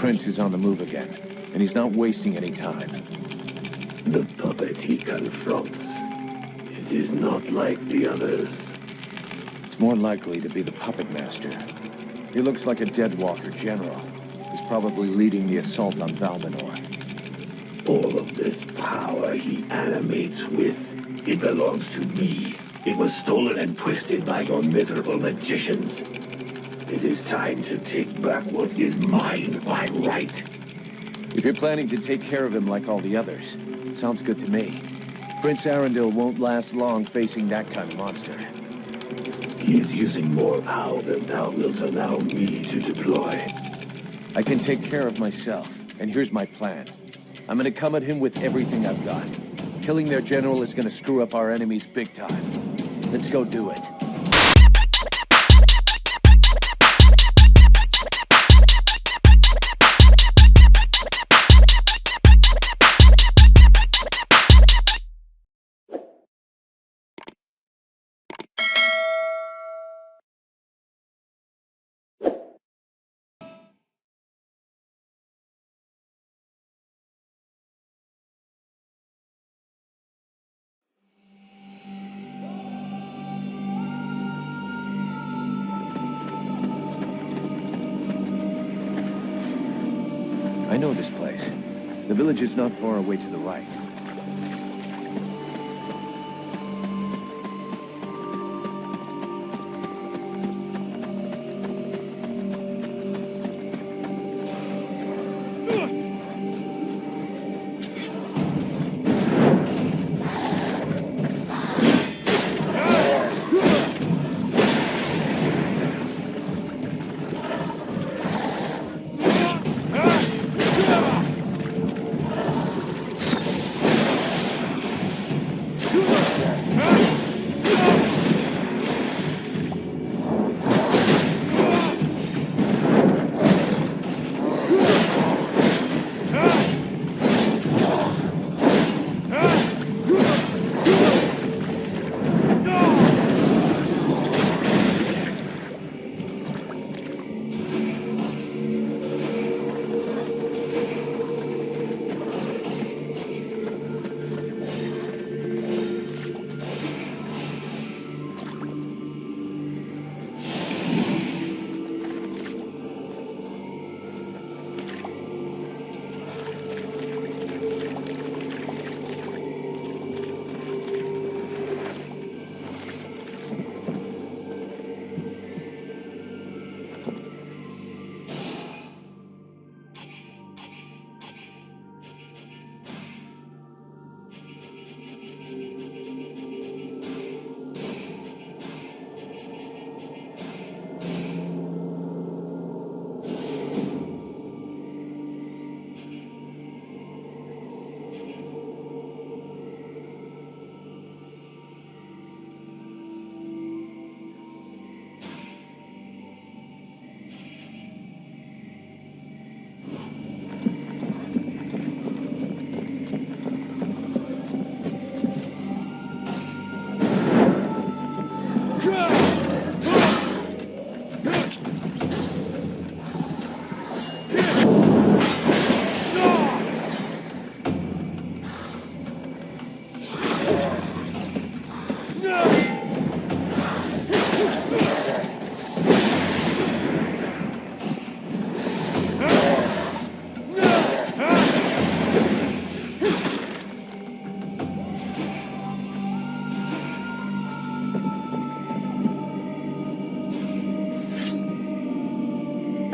Prince is on the move again, and he's not wasting any time. The puppet he confronts. It is not like the others. It's more likely to be the puppet master. He looks like a Deadwalker general. He's probably leading the assault on Valmanor. All of this power he animates with, it belongs to me. It was stolen and twisted by your miserable magicians. It is time to take back what is mine by right. If you're planning to take care of him like all the others, sounds good to me. Prince Arundel won't last long facing that kind of monster. He is using more power than thou wilt allow me to deploy. I can take care of myself, and here's my plan. I'm gonna come at him with everything I've got. Killing their general is gonna screw up our enemies big time. Let's go do it. I know this place. The village is not far away to the right.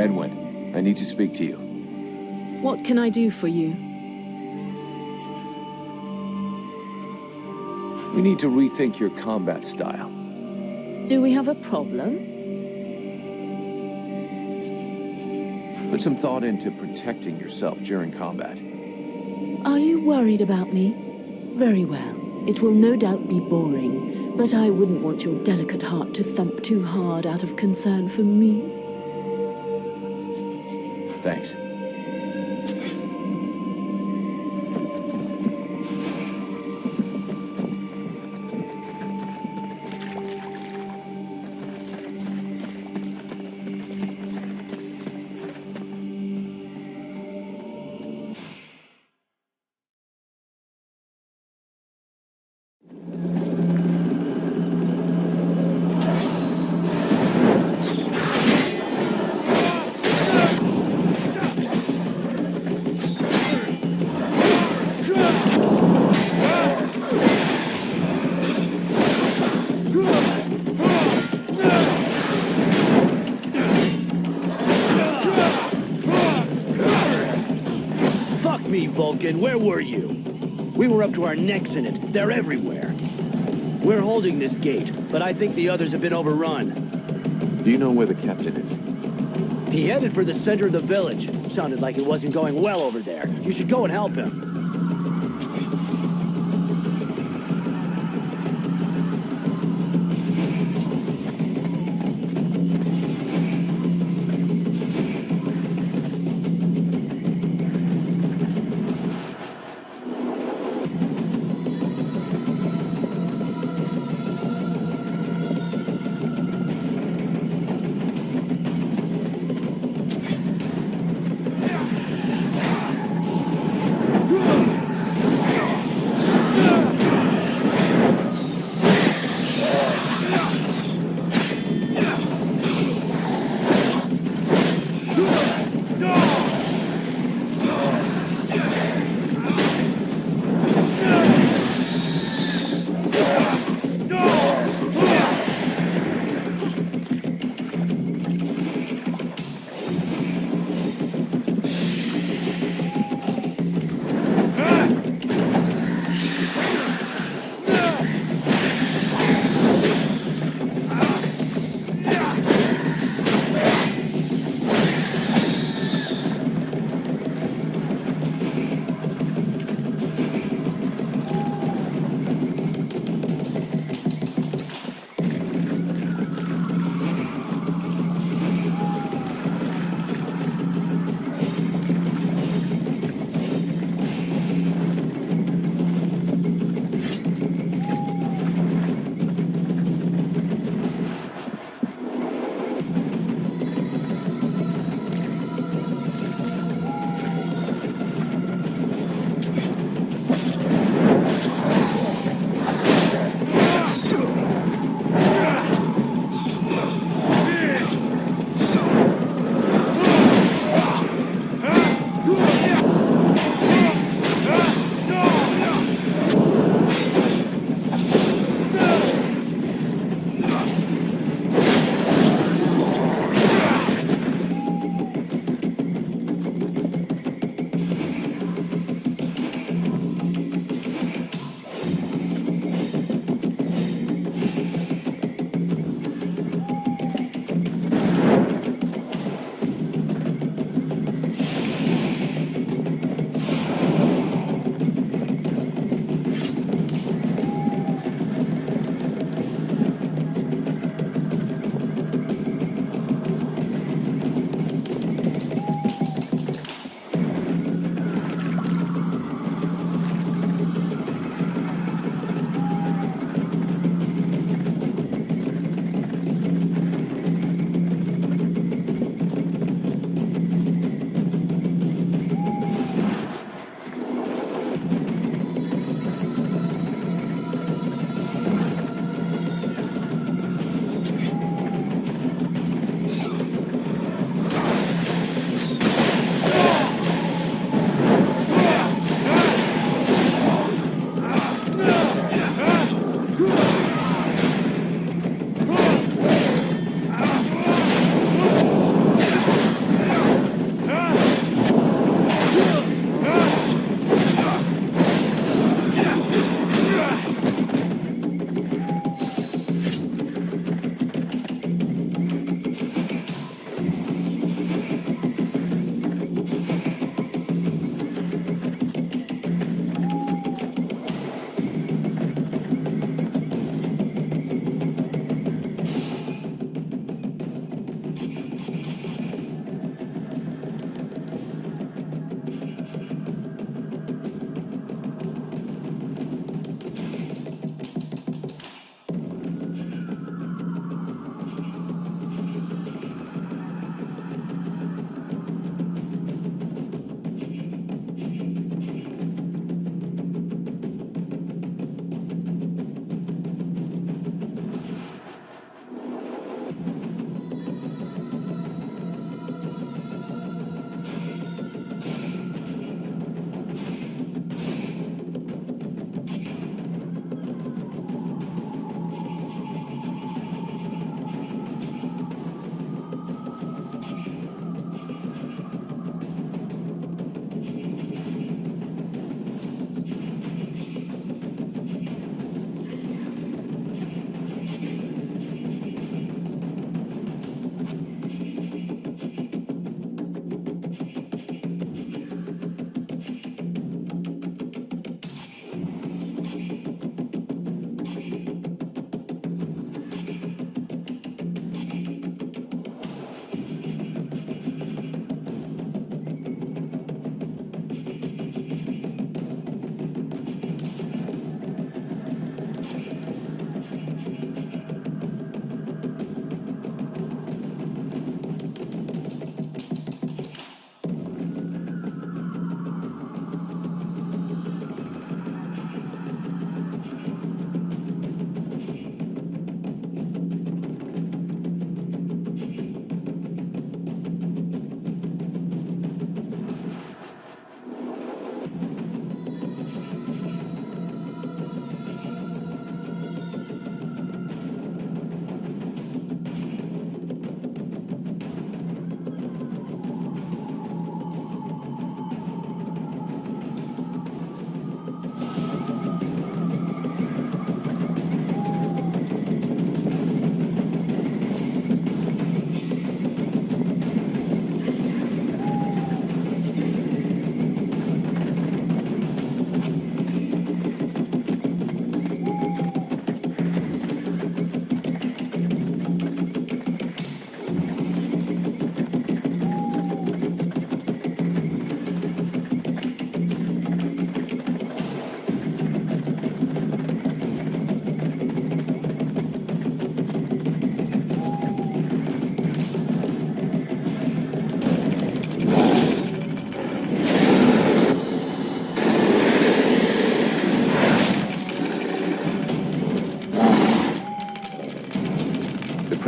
Edwin, I need to speak to you. What can I do for you? We need to rethink your combat style. Do we have a problem? Put some thought into protecting yourself during combat. Are you worried about me? Very well. It will no doubt be boring, but I wouldn't want your delicate heart to thump too hard out of concern for me. Thanks. me, Vulcan. Where were you? We were up to our necks in it. They're everywhere. We're holding this gate, but I think the others have been overrun. Do you know where the captain is? He headed for the center of the village. Sounded like it wasn't going well over there. You should go and help him.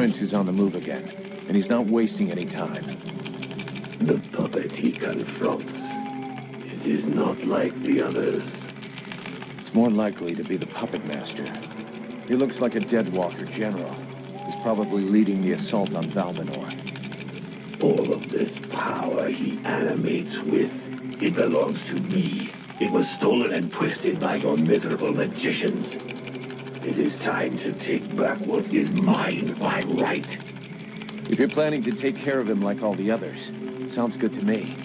Prince is on the move again, and he's not wasting any time. The puppet he confronts. It is not like the others. It's more likely to be the puppet master. He looks like a Deadwalker general. He's probably leading the assault on Valvanor. All of this power he animates with, it belongs to me. It was stolen and twisted by your miserable magicians. It is time to take back what is mine by right. If you're planning to take care of him like all the others, sounds good to me.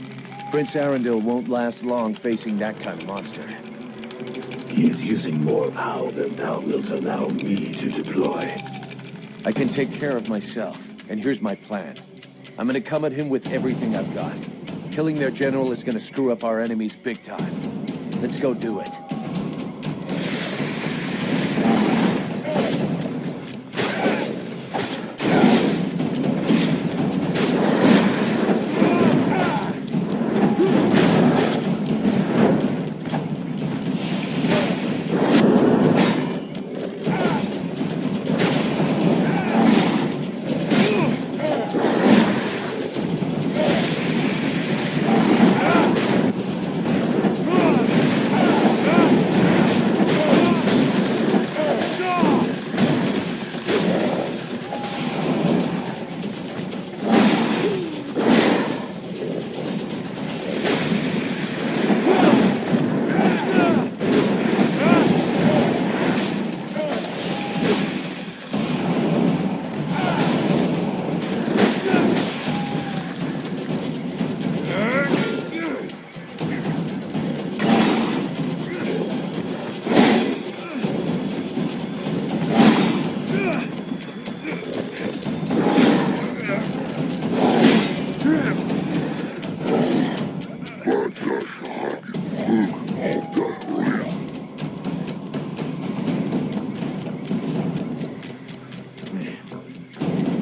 Prince Arundel won't last long facing that kind of monster. He is using more power than thou wilt allow me to deploy. I can take care of myself, and here's my plan. I'm gonna come at him with everything I've got. Killing their general is gonna screw up our enemies big time. Let's go do it.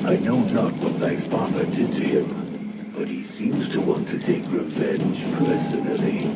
I know not what thy father did to him, but he seems to want to take revenge personally.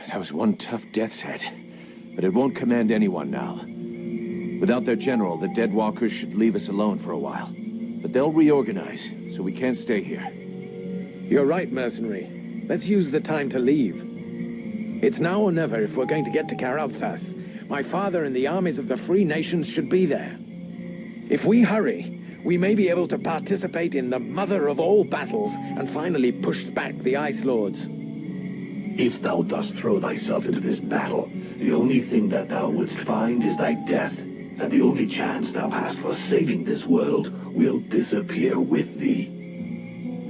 That was one tough death's head, but it won't command anyone now. Without their general, the Deadwalkers should leave us alone for a while. But they'll reorganize, so we can't stay here. You're right, mercenary. Let's use the time to leave. It's now or never if we're going to get to Karalthas. My father and the armies of the Free Nations should be there. If we hurry, we may be able to participate in the mother of all battles and finally push back the Ice Lords. If thou dost throw thyself into this battle, the only thing that thou wouldst find is thy death, and the only chance thou hast for saving this world will disappear with thee.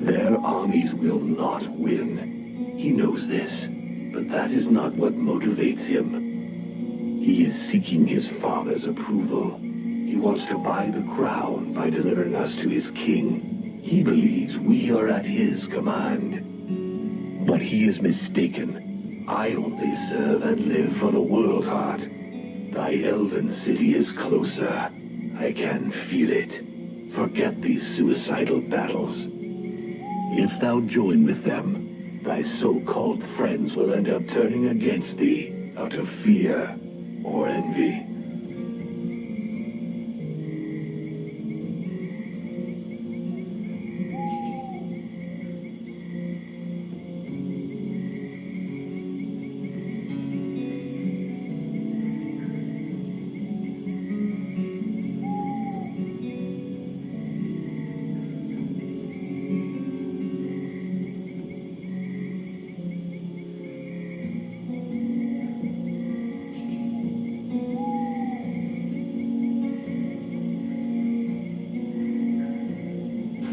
Their armies will not win. He knows this, but that is not what motivates him. He is seeking his father's approval. He wants to buy the crown by delivering us to his king. He believes we are at his command. But he is mistaken. I only serve and live for the World Heart. Thy elven city is closer. I can feel it. Forget these suicidal battles. If thou join with them, thy so-called friends will end up turning against thee out of fear or envy.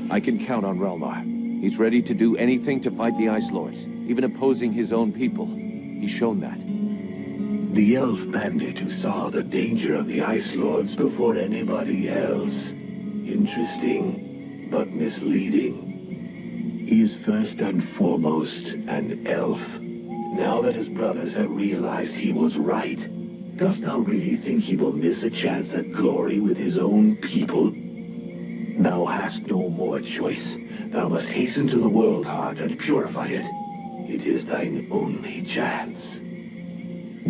I can count on Relmar. He's ready to do anything to fight the Ice Lords, even opposing his own people. He's shown that. The elf bandit who saw the danger of the Ice Lords before anybody else. Interesting, but misleading. He is first and foremost an elf. Now that his brothers have realized he was right, dost thou really think he will miss a chance at glory with his own people? Thou hast no more choice. Thou must hasten to the World Heart and purify it. It is thine only chance.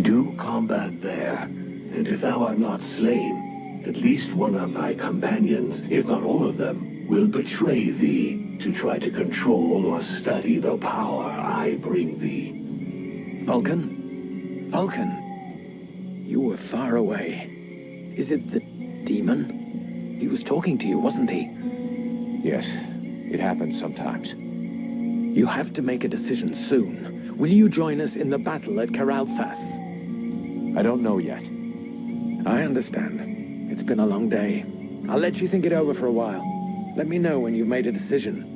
Do combat there, and if thou art not slain, at least one of thy companions, if not all of them, will betray thee to try to control or study the power I bring thee. Vulcan? Vulcan? You were far away. Is it the demon? He was talking to you, wasn't he? Yes, it happens sometimes. You have to make a decision soon. Will you join us in the battle at Karalthas? I don't know yet. I understand. It's been a long day. I'll let you think it over for a while. Let me know when you've made a decision.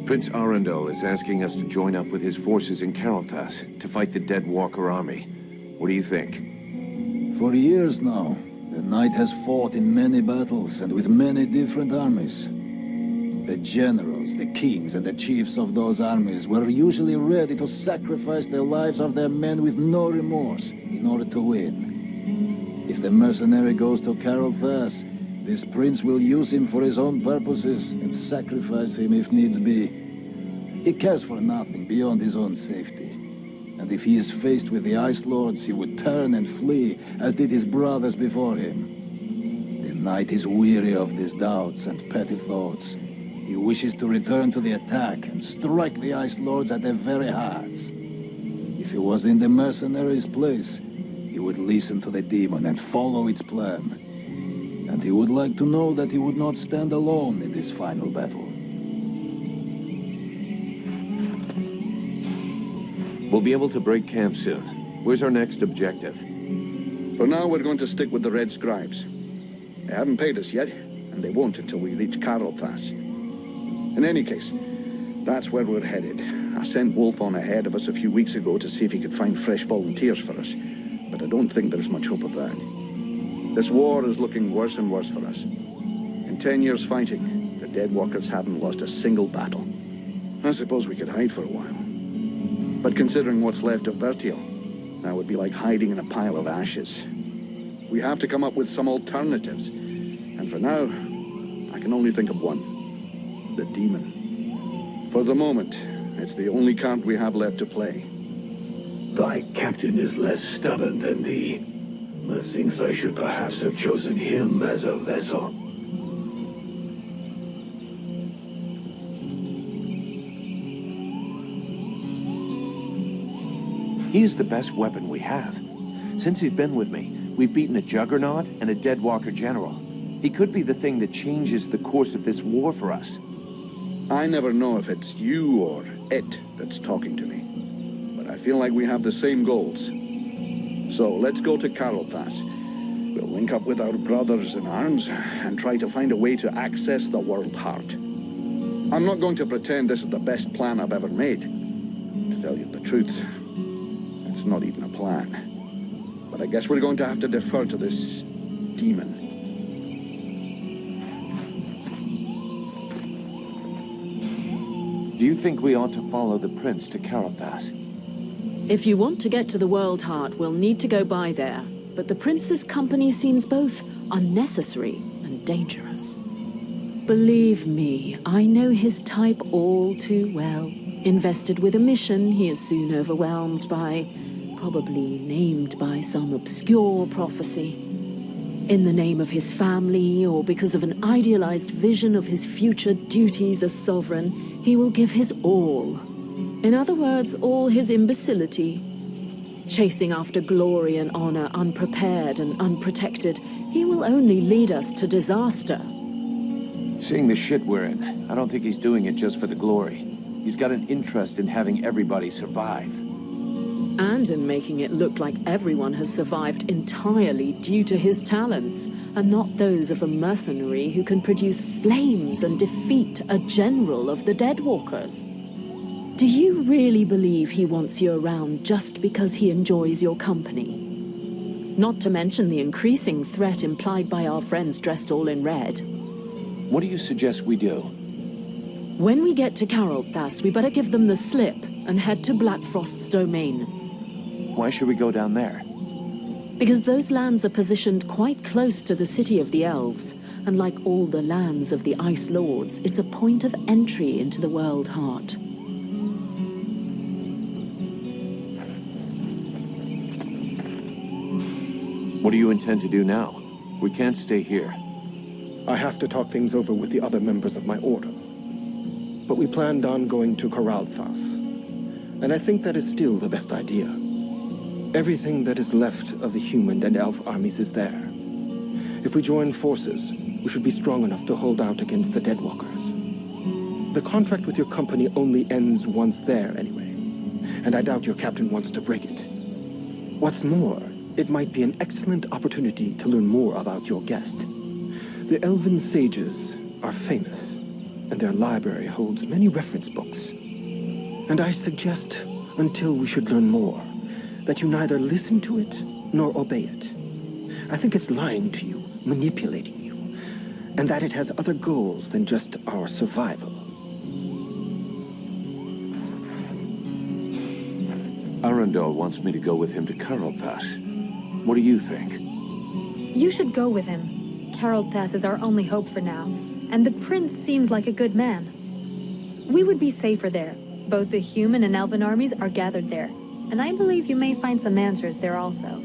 Prince Arundel is asking us to join up with his forces in Karalthas to fight the Dead Walker army. What do you think? For years now, the Knight has fought in many battles and with many different armies. The generals, the kings, and the chiefs of those armies were usually ready to sacrifice the lives of their men with no remorse in order to win. If the mercenary goes to Karalthas, this prince will use him for his own purposes and sacrifice him if needs be. He cares for nothing beyond his own safety. And if he is faced with the Ice Lords, he would turn and flee, as did his brothers before him. The Knight is weary of these doubts and petty thoughts. He wishes to return to the attack and strike the Ice Lords at their very hearts. If he was in the mercenaries' place, he would listen to the demon and follow its plan. And he would like to know that he would not stand alone in this final battle. We'll be able to break camp soon. Where's our next objective? For now, we're going to stick with the Red Scribes. They haven't paid us yet, and they won't until we reach Karalthas. In any case, that's where we're headed. I sent Wolf on ahead of us a few weeks ago to see if he could find fresh volunteers for us, but I don't think there's much hope of that. This war is looking worse and worse for us. In 10 years fighting, the Deadwalkers haven't lost a single battle. I suppose we could hide for a while. But considering what's left of Vertiel, that would be like hiding in a pile of ashes. We have to come up with some alternatives. And for now, I can only think of one. The demon. For the moment, it's the only card we have left to play. Thy captain is less stubborn than thee. Methinks I should perhaps have chosen him as a vessel. He is the best weapon we have. Since he's been with me, we've beaten a Juggernaut and a Deadwalker general. He could be the thing that changes the course of this war for us. I never know if it's you or it that's talking to me. But I feel like we have the same goals. So let's go to Carolthas. We'll link up with our brothers in arms and try to find a way to access the World Heart. I'm not going to pretend this is the best plan I've ever made. To tell you the truth, it's not even a plan. But I guess we're going to have to defer to this demon. Do you think we ought to follow the prince to Carolthas? If you want to get to the World Heart, we'll need to go by there. But the prince's company seems both unnecessary and dangerous. Believe me, I know his type all too well. Invested with a mission he is soon overwhelmed by, probably named by some obscure prophecy. In the name of his family, or because of an idealized vision of his future duties as sovereign, he will give his all. In other words, all his imbecility. Chasing after glory and honor unprepared and unprotected, he will only lead us to disaster. Seeing the shit we're in, I don't think he's doing it just for the glory. He's got an interest in having everybody survive. And in making it look like everyone has survived entirely due to his talents, and not those of a mercenary who can produce flames and defeat a general of the Deadwalkers. Do you really believe he wants you around just because he enjoys your company? Not to mention the increasing threat implied by our friends dressed all in red. What do you suggest we do? When we get to Carolthas, we better give them the slip and head to Blackfrost's domain. Why should we go down there? Because those lands are positioned quite close to the city of the elves, and like all the lands of the Ice Lords, it's a point of entry into the World Heart. What do you intend to do now? We can't stay here. I have to talk things over with the other members of my order. But we planned on going to Carolthas, and I think that is still the best idea. Everything that is left of the human and elf armies is there. If we join forces, we should be strong enough to hold out against the Deadwalkers. The contract with your company only ends once there anyway, and I doubt your captain wants to break it. What's more, it might be an excellent opportunity to learn more about your guest. The elven sages are famous, and their library holds many reference books. And I suggest, until we should learn more, that you neither listen to it nor obey it. I think it's lying to you, manipulating you, and that it has other goals than just our survival. Arundel wants me to go with him to Carolthas. What do you think? You should go with him. Carolthas is our only hope for now, and the prince seems like a good man. We would be safer there. Both the human and elven armies are gathered there, and I believe you may find some answers there also.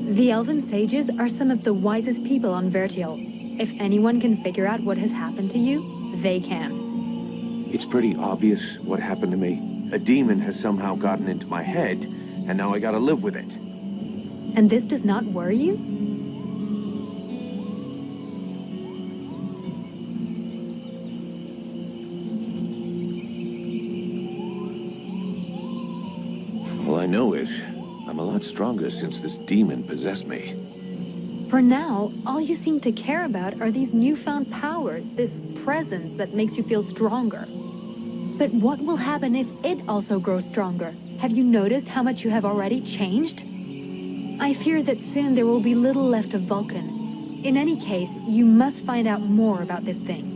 The elven sages are some of the wisest people on Vertiel. If anyone can figure out what has happened to you, they can. It's pretty obvious what happened to me. A demon has somehow gotten into my head, and now I gotta live with it. And this does not worry you? All I know is, I'm a lot stronger since this demon possessed me. For now, all you seem to care about are these newfound powers, this presence that makes you feel stronger. But what will happen if it also grows stronger? Have you noticed how much you have already changed? I fear that soon there will be little left of Vulcan. In any case, you must find out more about this thing.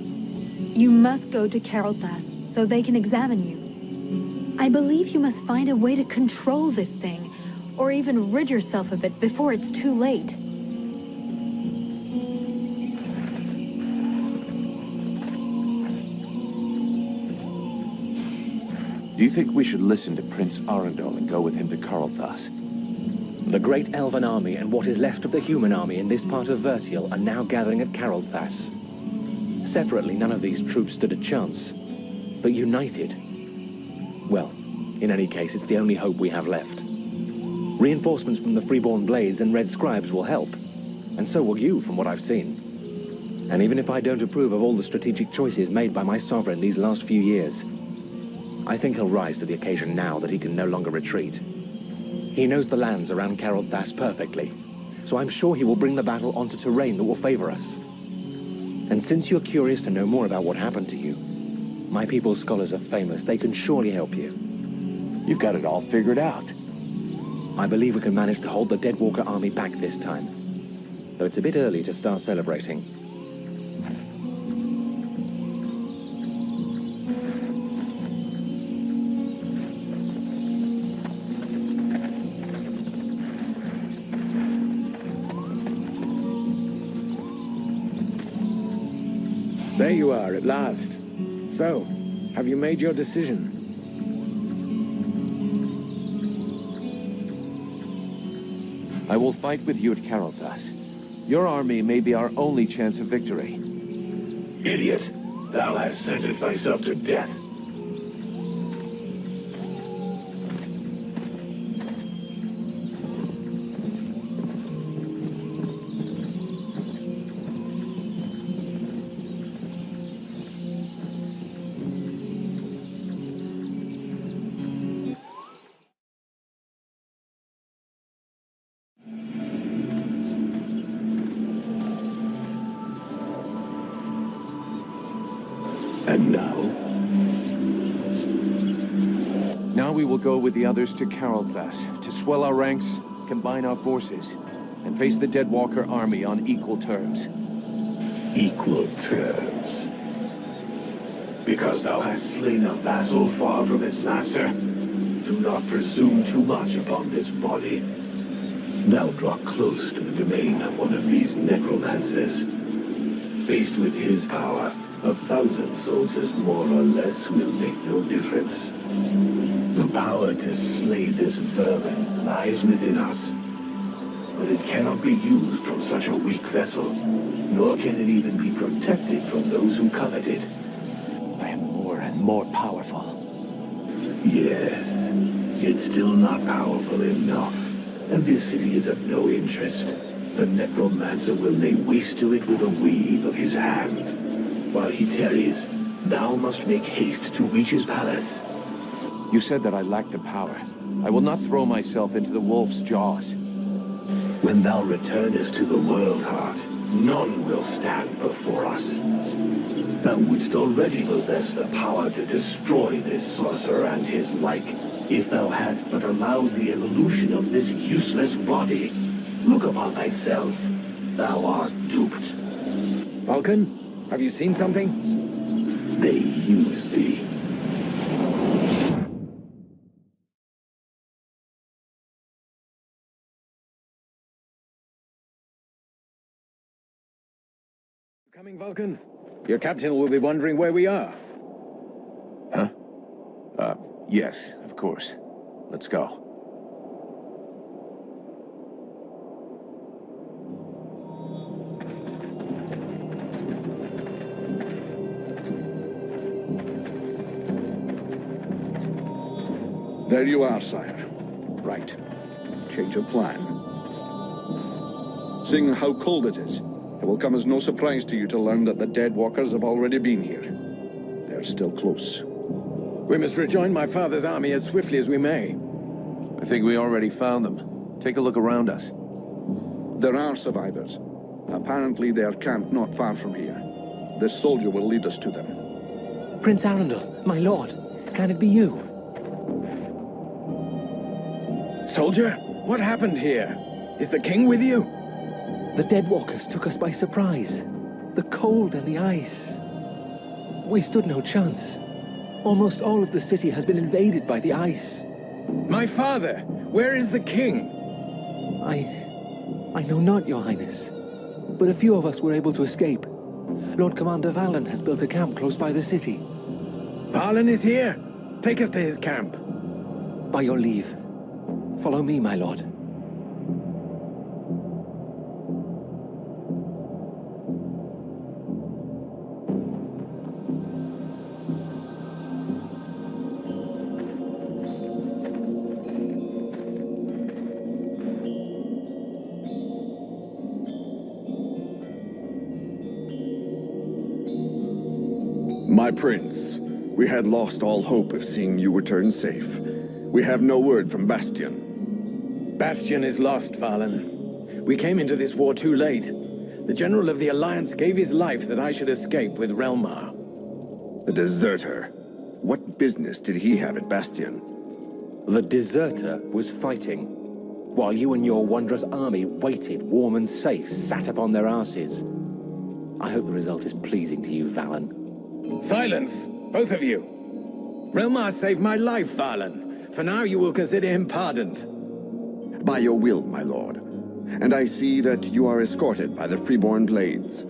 You must go to Carolthas so they can examine you. I believe you must find a way to control this thing, or even rid yourself of it before it's too late. Do you think we should listen to Prince Arundel and go with him to Carolthas? The great elven army and what is left of the human army in this part of Vertial are now gathering at Carolthas. Separately, none of these troops stood a chance. But united... well, in any case, it's the only hope we have left. Reinforcements from the Freeborn Blades and Red Scribes will help. And so will you, from what I've seen. And even if I don't approve of all the strategic choices made by my sovereign these last few years, I think he'll rise to the occasion now that he can no longer retreat. He knows the lands around Carolthas perfectly, so I'm sure he will bring the battle onto terrain that will favor us. And since you're curious to know more about what happened to you, my people's scholars are famous. They can surely help you. You've got it all figured out. I believe we can manage to hold the Deadwalker army back this time, though it's a bit early to start celebrating. There you are, at last. So, have you made your decision? I will fight with you at Carolthas. Your army may be our only chance of victory. Idiot! Thou hast sentenced thyself to death. And now? Now we will go with the others to Carolthas, to swell our ranks, combine our forces, and face the Deadwalker army on equal terms. Equal terms. Because thou hast slain a vassal far from his master, do not presume too much upon this body. Now draw close to the domain of one of these necromancers. Faced with his power, 1,000 soldiers more or less will make no difference. The power to slay this vermin lies within us. But it cannot be used from such a weak vessel, nor can it even be protected from those who covet it. I am more and more powerful. Yes, it's still not powerful enough, and this city is of no interest. The necromancer will lay waste to it with a wave of his hand. While he tarries, thou must make haste to reach his palace. You said that I lacked the power. I will not throw myself into the wolf's jaws. When thou returnest to the world heart, none will stand before us. Thou wouldst already possess the power to destroy this sorcerer and his like, if thou hadst but allowed the evolution of this useless body. Look upon thyself. Thou art duped. Vulcan? Have you seen something? They use thee. Coming, Vulcan? Your captain will be wondering where we are. Huh? Yes, of course. Let's go. There you are, sire. Right. Change of plan. Seeing how cold it is, it will come as no surprise to you to learn that the Deadwalkers have already been here. They're still close. We must rejoin my father's army as swiftly as we may. I think we already found them. Take a look around us. There are survivors. Apparently they are camped not far from here. This soldier will lead us to them. Prince Arundel, my lord, can it be you? Soldier, what happened here? Is the king with you? The Deadwalkers took us by surprise. The cold and the ice. We stood no chance. Almost all of the city has been invaded by the ice. My father, where is the king? I know not, Your Highness. But a few of us were able to escape. Lord Commander Valen has built a camp close by the city. Valen is here. Take us to his camp. By your leave. Follow me, my lord. My prince, we had lost all hope of seeing you return safe. We have no word from Bastion. Bastion is lost, Valen. We came into this war too late. The General of the Alliance gave his life that I should escape with Relmar. The deserter. What business did he have at Bastion? The deserter was fighting, while you and your wondrous army waited, warm and safe, sat upon their asses. I hope the result is pleasing to you, Valen. Silence, both of you. Relmar saved my life, Valen. For now, you will consider him pardoned. By your will, my lord. And I see that you are escorted by the Freeborn Blades.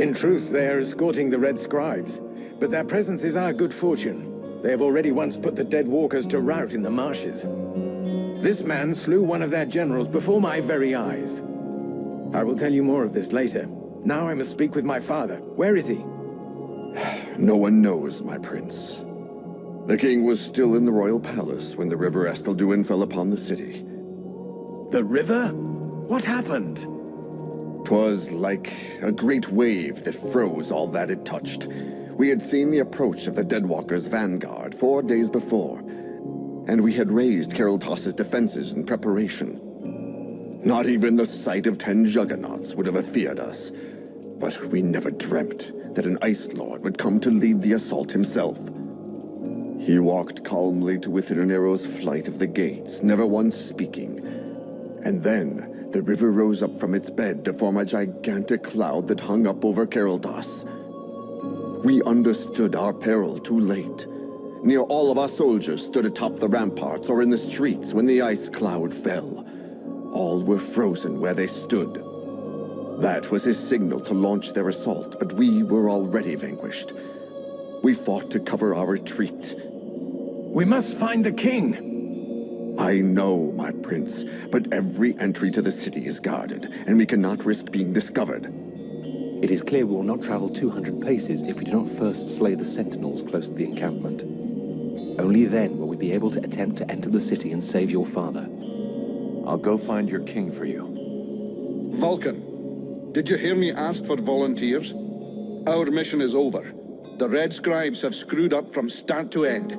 In truth, they are escorting the Red Scribes, but their presence is our good fortune. They have already once put the Dead Walkers to rout in the marshes. This man slew one of their generals before my very eyes. I will tell you more of this later. Now I must speak with my father. Where is he? No one knows, my prince. The king was still in the royal palace when the river Estelduin fell upon the city. The river? What happened? 'Twas like a great wave that froze all that it touched. We had seen the approach of the Deadwalkers' vanguard 4 days before, and we had raised Caroltas's defenses in preparation. Not even the sight of 10 juggernauts would have feared us, but we never dreamt that an Ice Lord would come to lead the assault himself. He walked calmly to within an arrow's flight of the gates, never once speaking. And then the river rose up from its bed to form a gigantic cloud that hung up over Caroltas. We understood our peril too late. Near all of our soldiers stood atop the ramparts or in the streets when the ice cloud fell. All were frozen where they stood. That was his signal to launch their assault, but we were already vanquished. We fought to cover our retreat. We must find the king! I know, my prince, but every entry to the city is guarded, and we cannot risk being discovered. It is clear we will not travel 200 paces if we do not first slay the sentinels close to the encampment. Only then will we be able to attempt to enter the city and save your father. I'll go find your king for you. Vulcan, did you hear me ask for volunteers? Our mission is over. The Red Scribes have screwed up from start to end,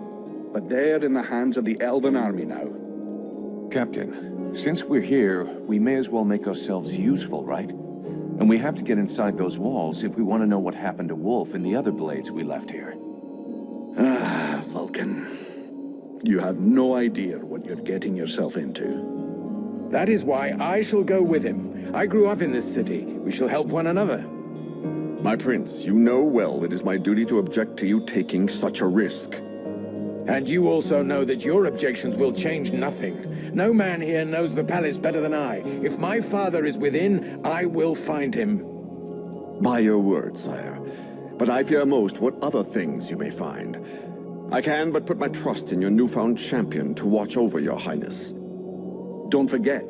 but they're in the hands of the Elven army now. Captain, since we're here, we may as well make ourselves useful, right? And we have to get inside those walls if we want to know what happened to Wolf and the other blades we left here. Ah, Vulcan. You have no idea what you're getting yourself into. That is why I shall go with him. I grew up in this city. We shall help one another. My prince, you know well it is my duty to object to you taking such a risk. And you also know that your objections will change nothing. No man here knows the palace better than I. If my father is within, I will find him. By your word, sire. But I fear most what other things you may find. I can but put my trust in your newfound champion to watch over your highness. Don't forget,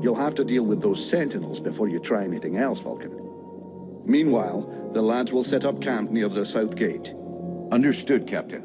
you'll have to deal with those sentinels before you try anything else, Vulcan. Meanwhile, the lads will set up camp near the south gate. Understood, Captain.